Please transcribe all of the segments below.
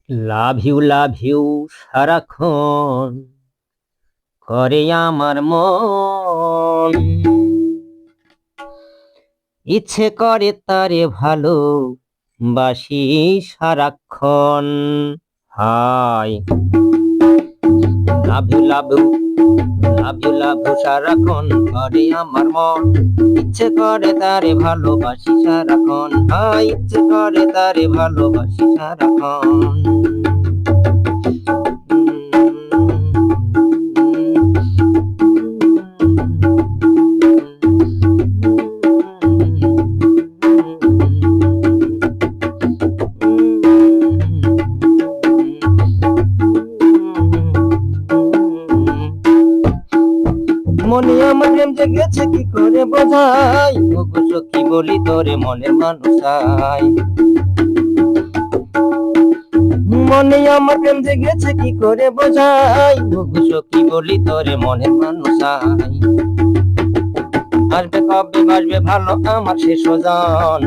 Love you সারাক্ষণ করে আমার মন, ইচ্ছে করে তারে ভালো বাসি সারাক্ষণ। হাই লাভ ইউ সারাক্ষণ করে আমার মন, ইচ্ছে করে তারে ভালোবাসি সারাক্ষণ। হাই ইচ্ছে করে তারে ভালোবাসি সারাক্ষণ। মনে আমার প্রেম জেগেছে কি করে বোঝাই, ওগো সখী বলি তোরে মনের মানুষ চাই। মনে আমার প্রেম জেগেছে কি করে বোঝাই, ওগো সখী বলি তোরে মনের মানুষ চাই। আসবে কবে বাসবে ভালো আমার শেষ জন,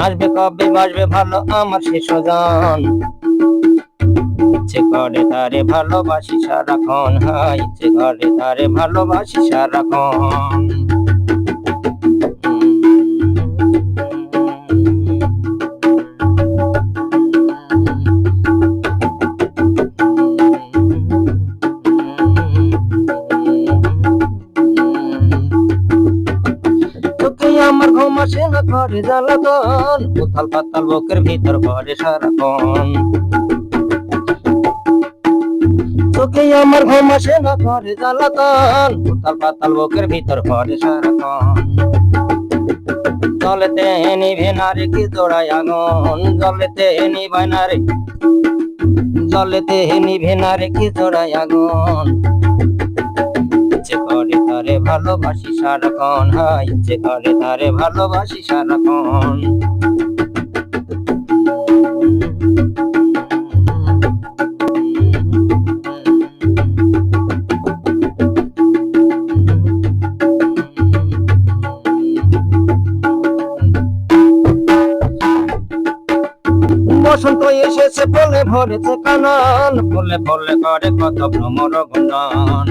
আসবে কবে বাসবে ভালো আমার শেষ জন। ইচ্ছে করে তারে ভালোবাসি সারাক্ষণ, হাই ইচ্ছে করে তারে ভালোবাসি সারাক্ষণ। তোকে আমার ঘুম আসে না করে জ্বালাতন, উথাল পাতাল বুকের ভিতর করে সারাক্ষণ। তোকে আমার ঘুম আসে না করে জ্বালাতন, উথাল পাতাল বুকের ভিতর করে সারাক্ষণ। জলেতে নিভে না রে কি জোড়ায় আগুন, জলেতে নিভে না রে, জলেতে নিভে না রে কি জোড়ায় আগুন। ইচ্ছে করে তারে ভালোবাসি সারাক্ষণ, হাই ইচ্ছে করে তারে ভালোবাসি সারাক্ষণ। বসন্ত এসেছে ফলে ভরেছে কানন, ফলে ফলে করে কত ভ্রমর গুণন।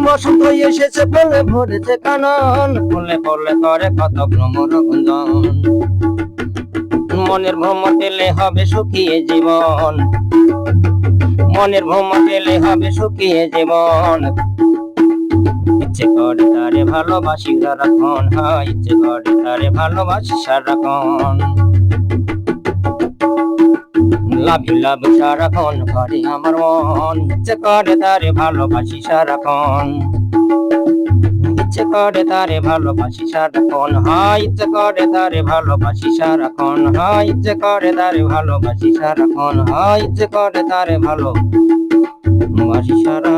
বসন্ত এসেছে ফলে ভরেছে কানন, ফলে ফলে করে কত ভ্রমর গুঞ্জন। মনের ভ্রমর পেলে হবে সুখিয়ে জীবন, মনের ভ্রমর পেলে হবে সুখিয়ে জীবন। ইচ্ছে করে তারে ভালোবাসি সারাক্ষণ, হাই ইচ্ছে করে তারে ভালোবাসি সারাক্ষণ। লাভ ইউ সারাক্ষণ করে আমার মন, ইচ্ছে করে তারে ভালোবাসি সারাক্ষণ। ইচ্ছে করে তারে ভালোবাসি সারাক্ষণ, হাই ইচ্ছে করে তারে ভালোবাসি সারাক্ষণ। হাই ইচ্ছে করে তারে ভালোবাসি সারাক্ষণ, হাই ইচ্ছে করে তারে ভালোবাসি সারা।